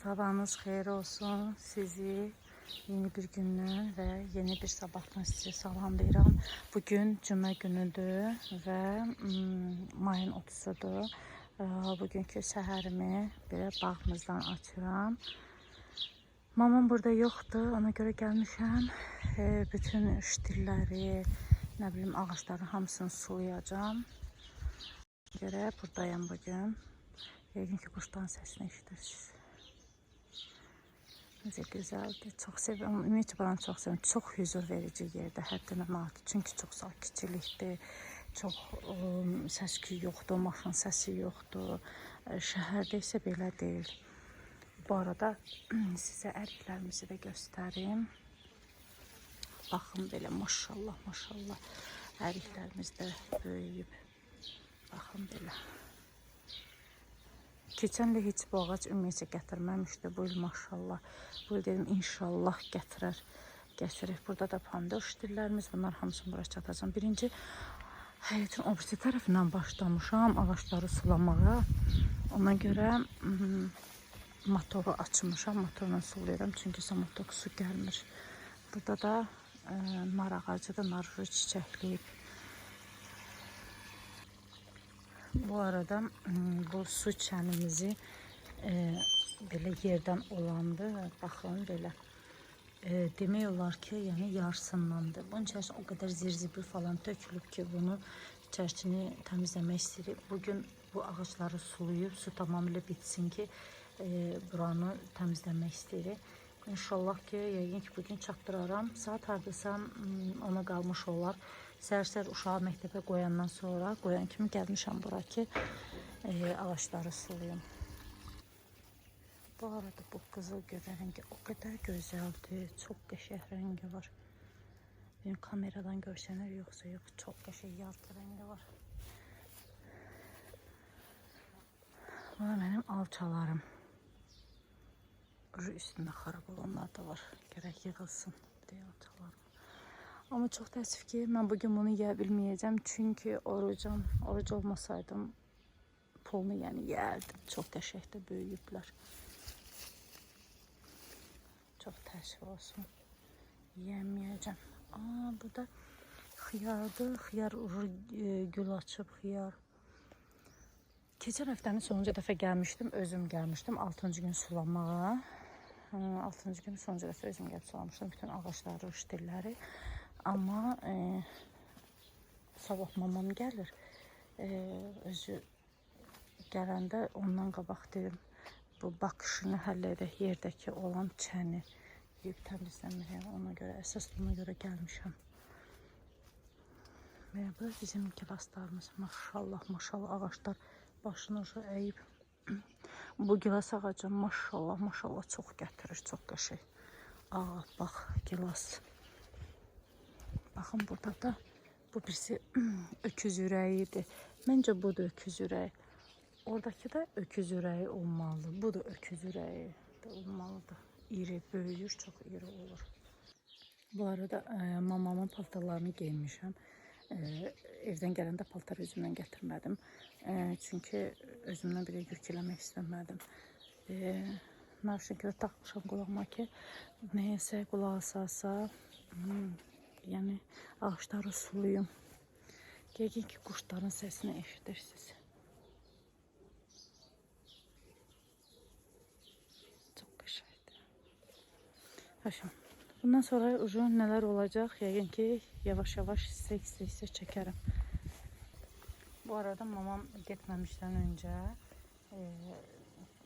Sabahınız xeyir olsun. Sizi yeni bir gündən və yeni bir sabahdan sizi salamlayıram. Bugün cümə günüdür və mayın 30-udur. Bugünkü səhərimi belə bağımızdan açıram. Mamam burada yoxdur, ona görə gəlmişəm. Bütün ştilləri, nə bilim ağaçların hamısını sulayacağım. Görə buradayım bugün. Yəqin ki quşların səsini eşidirsiniz. Necə gözəldir. Çox sevirəm. Ümumiyyətlə buranı çox sevirəm. Çox huzur verici yerdə, həddindən artıq. Çünki çox sakitçilikdir. Çox səs-küy yoxdur, maşın səsi yoxdur. Şəhərdə isə belə deyil. Bu arada sizə əriklərimizi də göstərim. Baxın belə, maşallah, maşallah. Əriklərimiz də böyüyüb. Baxın belə. Keçən il heç bu ağac ümumiyyətlə gətirməmişdi. Bu il maşallah. Bu il dedim inşallah gətirir. Burada da pomidor ştillərimiz. Bunlar hamısını bura çatacağım. Birinci həyətin o birisi tərəfindən başlamışam ağaçları sulamağa. Ona görə motoru açmışam. Motorla sulayıram. Çünki motor su gəlmir. Burada da nar ağacıdır. Nar çiçəkləyib. Bu arada bu su çənimizi belə yerdən olandı. Baxın belə. Demək olar ki, yəni yarısındandır. Bunun içərisində o qədər zirzibil falan tökülüb ki, bunu içərisini təmizləmək istəyirik. Bugün bu ağaçları sulayıb, su tamamilə bitsin ki, buranı təmizləmək istəyirik. İnşallah ki, yəqin ki, bugün çatdıraram. Saat hardasa ona qalmış olar. Səhər-səhər uşağı məktəbə qoyandan sonra, qoyan kimi gəlmişəm bura ki, ağaçları sulayım. Bu arada bu qızıl göbək rəngi o qədər gözəldir. Çox qəşəng rəngi var. Benim kameradan görsənir, yoxsa yox, çox qəşəng yarqı rəngi var. Bu da mənim alçalarım. Üstündə xarab olanlar da var. Gərək yığılsın deyə alçalarım. Ama çok təəssüf ki, mən bugün bunu yeyə bilməyəcəm. Çünki orucam. Oruc olmasaydım pulunu yəni yeyərdim. Çox qəşəngdə böyüyüblər. Çox təəssüf olsun. Yiyəməyəcəm. Bu da xiyardır. Xiyar gül açıb, xiyar. Keçən həftənin sonuncu dəfə gəlmişdim. Özüm gəlmişdim 6-cı gün sulamağa. 6-cı gün sonuncu dəfə özüm gəlib sulamışdım. Bütün ağaçları, ştilləri. Amma sabah mamam gəlir. Özü gələndə ondan qabaq dedim, bu baxışını həll edək, yerdəki olan çəni yuyub təmizləməyəm. Ona görə, əsas buna görə gəlmişəm. Və bu da bizim gilaslarımız. Maşallah, maşallah ağaçlar başını əyib. Bu gilas ağacı maşallah, maşallah çox gətirir, çox qəşəng. Bax, gilas. Baxın, burada da bu birisi öküz ürəyidir. Məncə bu da öküz ürəyi. Oradakı da öküz ürəyi olmalıdır. Bu da öküz ürəyi də olmalıdır. İri, böyüyür, çox iri olur. Bu arada mamamın paltarlarını geyinmişəm. Evdən gələndə paltar özümdən gətirmədim. Çünki özümdən belə yük eləmək istəmədim. Naşınkədə taxmışam qulağıma ki, nəyəsə qulaq asarsa, yəni ağaçları sulayım. Yəqin ki quşların səsini eşidirsiniz. Çox qəşəngdir. Həşəm. Bundan sonra uzun nələr olacaq? Yəqin ki yavaş-yavaş hissə çəkərəm. Bu arada mamam getməmişdən öncə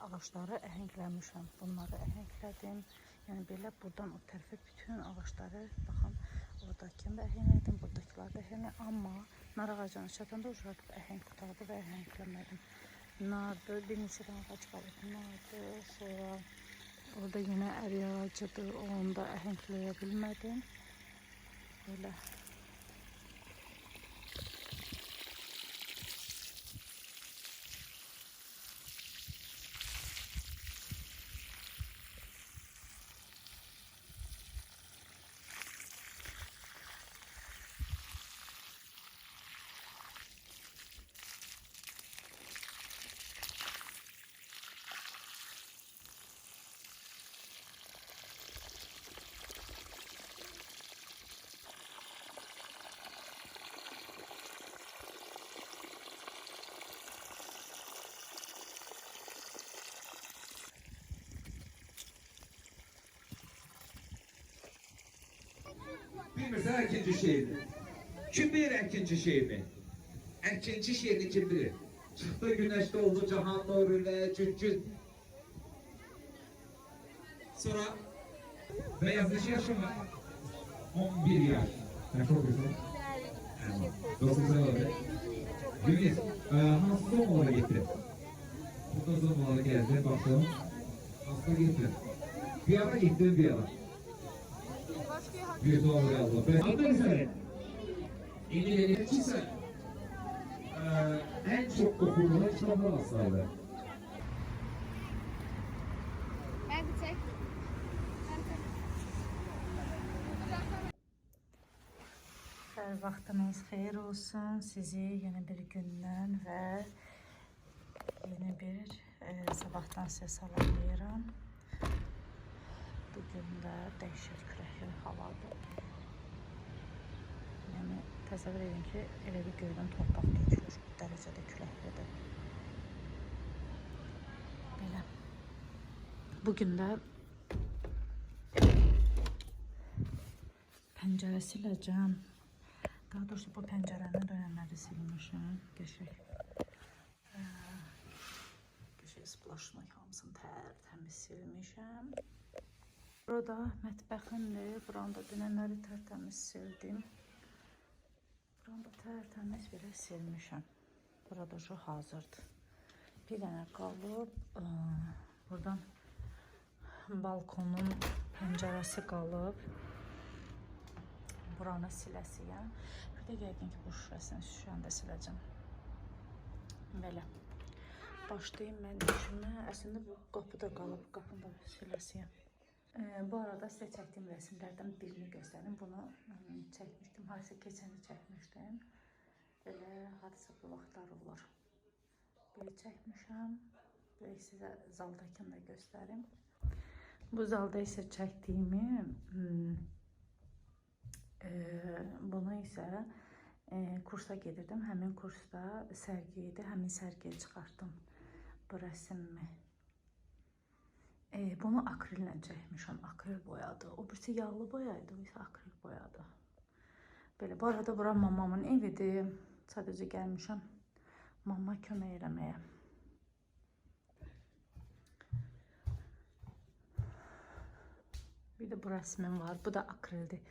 ağaçları əhəngləmişəm. Bunları əhənglədim. Yəni belə buradan o tərəfə bütün ağaçları, baxın, oradakını da əhənglədim, buradakiləri da əhənglədim. Amma nar ağacına çatanda ucaqda əhəng qutardı və əhəngləmədim. Nardır, bir neçə dənə ağac qalıb. Nardır, sonra orada yenə ərik ağacıdır, onu da əhəngləyə bilmədim. Belə. Bilmirsən ikinci şeirini. Kim bilir ikinci şeirini? İkinci şeirini kim bilir? Çıktı güneşte oldu cahan nuruyla gün. Sonra beyaz yaşım var. 11 yaş. Kaç okuyorsun? 9 öyle. Güneş, hansı zomalara gitti? Burada zomalara geldi, bakalım. Hasta gitti. Bir ara gitti, bir ara. Bir zomaya Allah. Ben adın senin. İngilizceyse en çok okuduğun kitaplar aslında. Ben bir çek. Hər vaxtınız xeyir olsun. Sizi yeni bir gündən və yeni bir sabahdan sizə salamlayıram. Bugün də dəhşət küləkli havadır. Yəni təsəvvür edin ki, elə bir göydən torpaq tökülür. Bu dərəcədə küləklidir. Belə. Bugün də pəncərə siləcəm. Daha doğrusu bu pəncərənin dönəmləri silmişəm. Qəşəng splaşını hamısını tərtəmiz silmişəm. Burada mətbəximdir. Buranın da dönəmləri tərtəmiz sildim. Buranı da tərtəmiz belə silmişəm. Burada şu hazırdır. Bir dənə qalıb. Buradan balkonun pəncərəsi qalıb. Buranı siləsiyəm. Bir də yəqin ki, bu şüşəni də siləcəm. Belə. Başlayayım mən işimə. Əslində bu qapı da qalıb. Qapını da siləsiyəm. Bu arada sizə çəkdiyim rəsmlərdən birini göstərim. Bunu çəkmişdim. Hadisə keçəni çəkmişdim. Belə hadisə bu vaxtlar olur. Belə çəkmişəm. Belə sizə zaldakını da göstərim. Bu zalda isə çəkdiyimi bunu isə kursa gedirdim. Həmin kursda sərgi idi. Həmin sərgiyə çıxartdım bu rəsmimi. Bunu akrillə çəkmişəm. Akril boyadı. O birisi yağlı boyaydı. O isə akril boyadı. Belə. Bu arada bura mamamın evidir. Sadəcə gəlmişəm mama kömək eləməyə. Bir də bu rəsmim var. Bu da akrildir.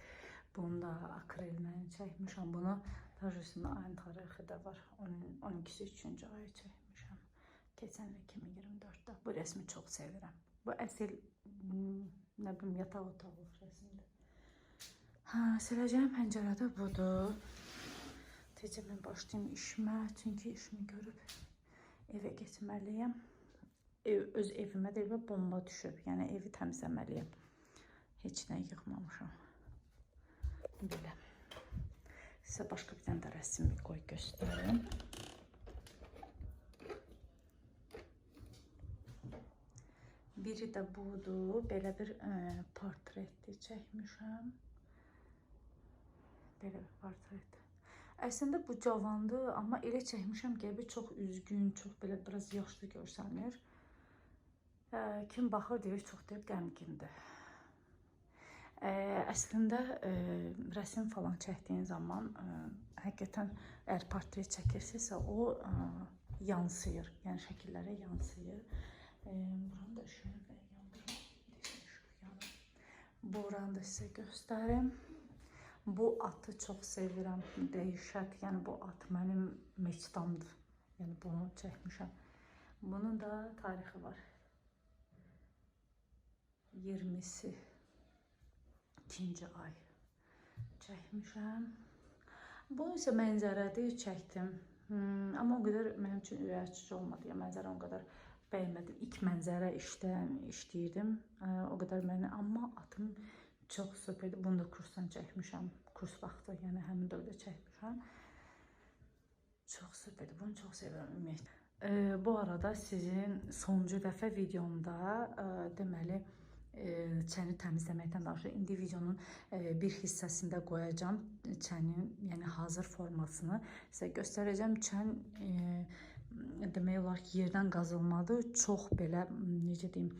Bunu da akrillə çəkmişəm. Bunu tarjısında ayın tarixi də var. 12-si 3-cü ayı çəkmişəm. Keçən il 2024-də. Bu rəsmi çox sevirəm. Bu əsl, nə bilim, yataq otaqlıq rəsmidir. Siləcəyim pəncərədə budur. Tecə mən başlayayım işimə. Çünki işimi görüb evə getməliyəm. Öz evimə də evə bomba düşüb. Yəni evi təmizləməliyəm. Heç nə yıxmamışam. Belə. Sizə başqa bir dənə də rəsm qoy göstərim. Biri də budur. Belə bir portretdir çəkmişəm. Belə bir portret. Əslində bu cavandır, amma elə çəkmişəm ki, çox üzgün, çox belə biraz yaşlı görsənir. Kim baxır deyir, çox deyir, qəmgindir. Əslində rəsm falan çəkdiyin zaman həqiqətən əgər portret çəkirsinizsə o yansıyır, yəni şəkillərə yansıyır. Buranı da şöyle yandırım. Buranı da sizə göstərim. Bu atı çox sevirəm, dəhşət. Yəni bu at mənim meçdamdır. Yəni bunu çəkmişəm. Bunun da tarixi var. 20-si 2-ci ay çəkmişəm. Bunu isə mənzərədə çəkdim. Amma o qədər mənim üçün ürək açıcı olmadı. Ya mənzərə o qədər bəyənmədim. İlk mənzərə işləyirdim. O qədər məni, amma atım çox süperdir. Bunu da kursdan çəkmişəm. Kurs vaxtı, yəni həmin dövrdə çəkmişəm. Çox süperdir. Bunu çox sevirəm ümumiyyətlə. Bu arada sizin sonuncu dəfə videomda deməli çəni təmizləməkdən danışır. İndi videonun bir hissəsində qoyacağım çənin, yəni hazır formasını sizə göstərəcəm. Çən demək olar ki, yerdən qazılmadı. Çox belə, necə deyim,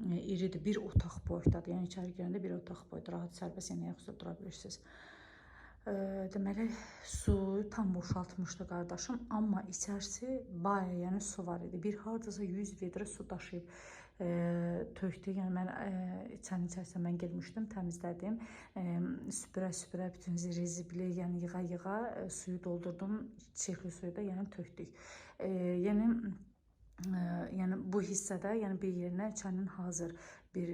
iridir. Bir otaq boydadır. Yəni içəri girəndə bir otaq boyda rahat sərbəst yəni ayaq üstə dura bilirsiniz. Deməli su tam boşaltmışdı qardaşım, amma içərisi baya yəni su var idi. Bir hardasa 100 litre su daşıyıb tökdü. Yəni mən içənin içərisinə mən girmişdim, təmizlədim. Süpürə bütün zibili yəni yığa suyu doldurdum. Çirkli suyu da yəni tökdük. Yəni bu hissədə yəni bir yerinə içənin hazır bir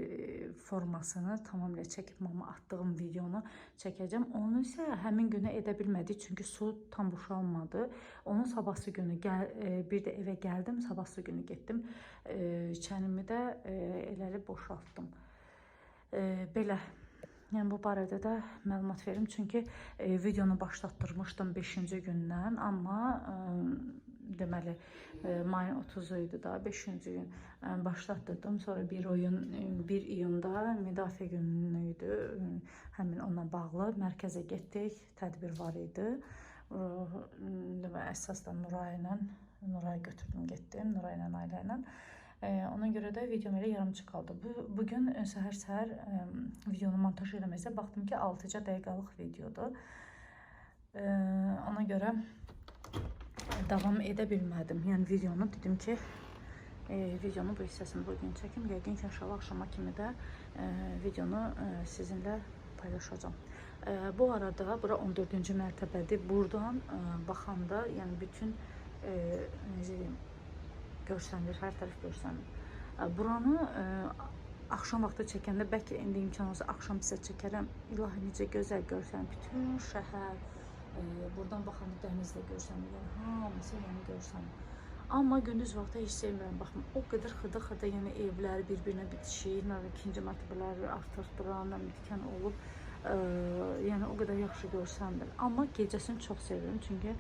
formasını tamamilə çəkib mama atdığım videonu çəkəcəm. Onu isə həmin günə edə bilmədik, çünki su tam boşalmadı. Onun sabahsı günü bir də evə gəldim, sabahsı günü getdim. İçənimi də eləli boşaltdım. Belə. Yəni bu barədə də məlumat verim, çünki videonu başlatdırmışdım 5-ci gündən, amma deməli mayın 30-u idi da 5-ci gün başlatdırdım. Sonra 1 iyunda müdafiə günü idi. Həmin onunla bağlı mərkəzə getdik. Tədbir var idi. Əsas da Nurayı götürdüm, getdim. Nuray ilə ailə ilə. Ona görə də videom elə yarımçıq qaldı. Bugün səhər videonu montaj eləməksə baxdım ki 6 dəqiqəlik videodur. Ona görə davam edə bilmədim. Yəni videonu dedim ki videonu bu hissəsini bugün çəkim. Yəqin ki inşallah axşama kimi də videonu sizinlə paylaşacağım. Bu arada bura 14-cü mərtəbədir. Buradan baxanda yəni bütün görsənir, hər tərəf görsənir. Buranı axşam vaxtı çəkəndə bəlkə indi imkan olsa axşam sizə çəkərəm. İlahi necə gözəl görsənir. Bütün şəhər, buradan baxanda dəniz də görsənir. Yəni hamısı yəni görsənir. Amma gündüz vaxtı heç sevmirəm baxım. O qədər xırda yəni evlər bir-birinə bitişik, ikinci mərtəbələr artırdıran, dikan olub. Yəni o qədər yaxşı görsənmir. Amma gecəsini çox sevirəm, çünki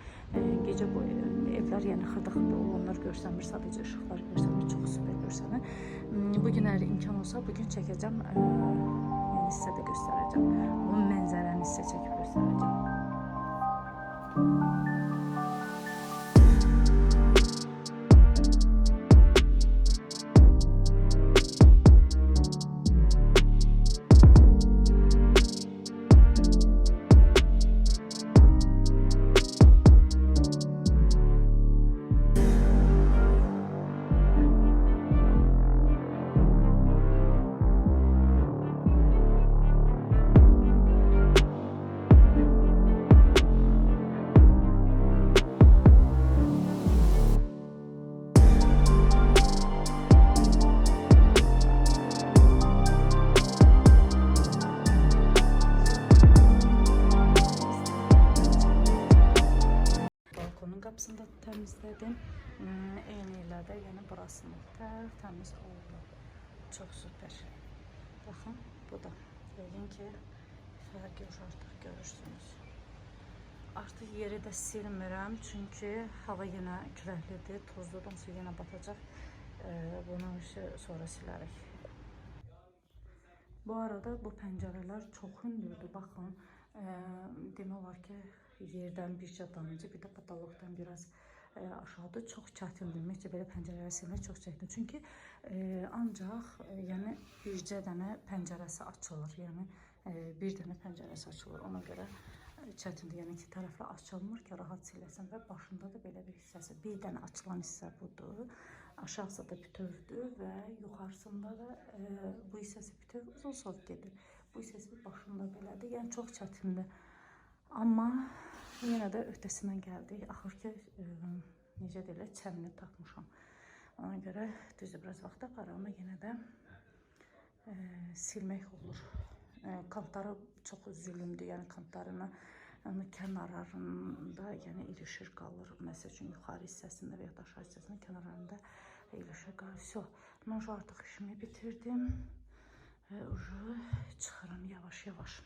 gecə boyu evlər yəni xırda olanlar görsənmir, sadəcə işıqlar görsənir, çox süper görsənir. Bugün əgər imkan olsa bugün çəkəcəm, yəni sizə də göstərəcəm. Onun mənzərəni sizə çəkib göstərəcəm. Qapısını da təmizlədim. Eyni ilə də yəni burasını təmiz oldu. Çox süper. Baxın, bu da. Yəqin ki fərqi artıq görürsünüz. Artıq yeri də silmirəm, çünki hava yenə küləklidir, tozludan su yenə batacaq. Bunu sonra silərək. Bu arada bu pəncərələr çox hündürdür. Baxın, demək olar ki yerdən bircə damcı, bir də patologdan biraz aşağıda çox çətindir. Ümumiyyətlə belə pəncərələri silmək çox çətindir. Çünki ancaq yəni bircə dənə pəncərəsi açılır. Yəni bir dənə pəncərəsi açılır. Ona görə çətindir. Yəni iki tərəfli açılmır ki, rahat siləsən və başında da belə bir hissəsi. Bir dənə açılan hissə budur. Aşağısı da bütövdür və yuxarısında da bu hissəsi bütöv uzun gedir. Bu hissəsi başında belədir. Yəni çox çətindir. Amma yenə də öhdəsindən gəldik. Axır ki, necə deyirlər, çəmini tapmışam. Ona görə düzdür, biraz vaxt aparır, amma yenə də silmək olur. Kantları çox zülümdür, yəni kantlarını kənarlarında yəni ilişir qalır. Məsəl üçün yuxarı hissəsində və ya aşağı hissəsində kənarlarında ilişir qalır. Vəsə, mən artıq işimi bitirdim. Çıxıram yavaş-yavaş.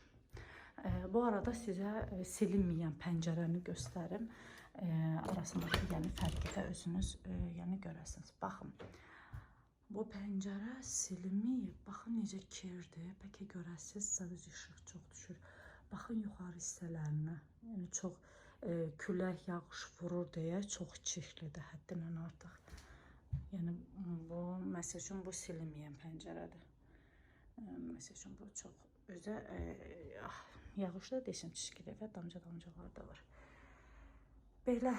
Bu arada sizə silinməyən pəncərəni göstərim. Arasındakı yəni fərqi də özünüz yəni görəsiniz. Baxın. Bu pəncərə silinməyib. Baxın necə kirdir. Bəlkə görəsiniz, sadəcə işıq çox düşür. Baxın yuxarı hissələrinə. Yəni çox külək, yağış vurur deyə çox çirklidir həddindən artıq. Yəni bu məsəl üçün bu silinməyən pəncərədir. Məsəl üçün bu çox özə yağışda desin çişkilir və damcalar da var. Belə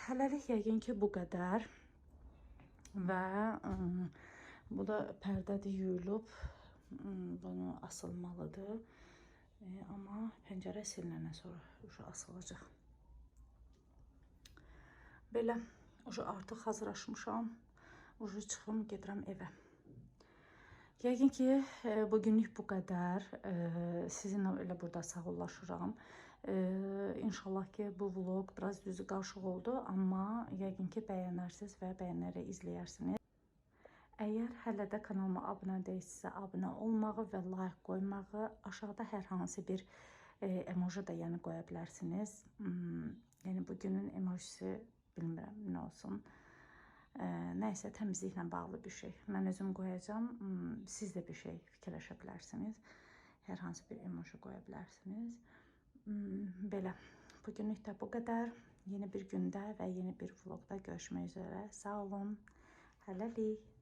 hələlik yəqin ki bu qədər. Və bu da pərdədir yuyulub. Bunu asılmalıdır. Amma pəncərə silinəndən sonra asılacaq. Belə artıq hazırlaşmışam. Çıxım, gedirəm evə. Yəqin ki, bugünlük bu qədər. Sizinlə elə burada sağollaşıram. İnşallah ki, bu vlog biraz düzü qarışıq oldu, amma yəqin ki, bəyənərsiniz və bəyənərək izləyərsiniz. Əgər hələ də kanalıma abunə deyilsinizsə, abunə olmağı və like qoymağı, aşağıda hər hansı bir emoji da yəni qoya bilərsiniz. Yəni bugünün emojisi bilmirəm nə olsun. Nəysə təmizliklə bağlı bir şey. Mən özüm qoyacağam. Siz də bir şey fikirləşə bilərsiniz. Hər hansı bir emoji qoya bilərsiniz. Belə. Bugünlük də bu qədər. Yeni bir gündə və yeni bir vlogda görüşmək üzrə. Sağ olun. Hələlik.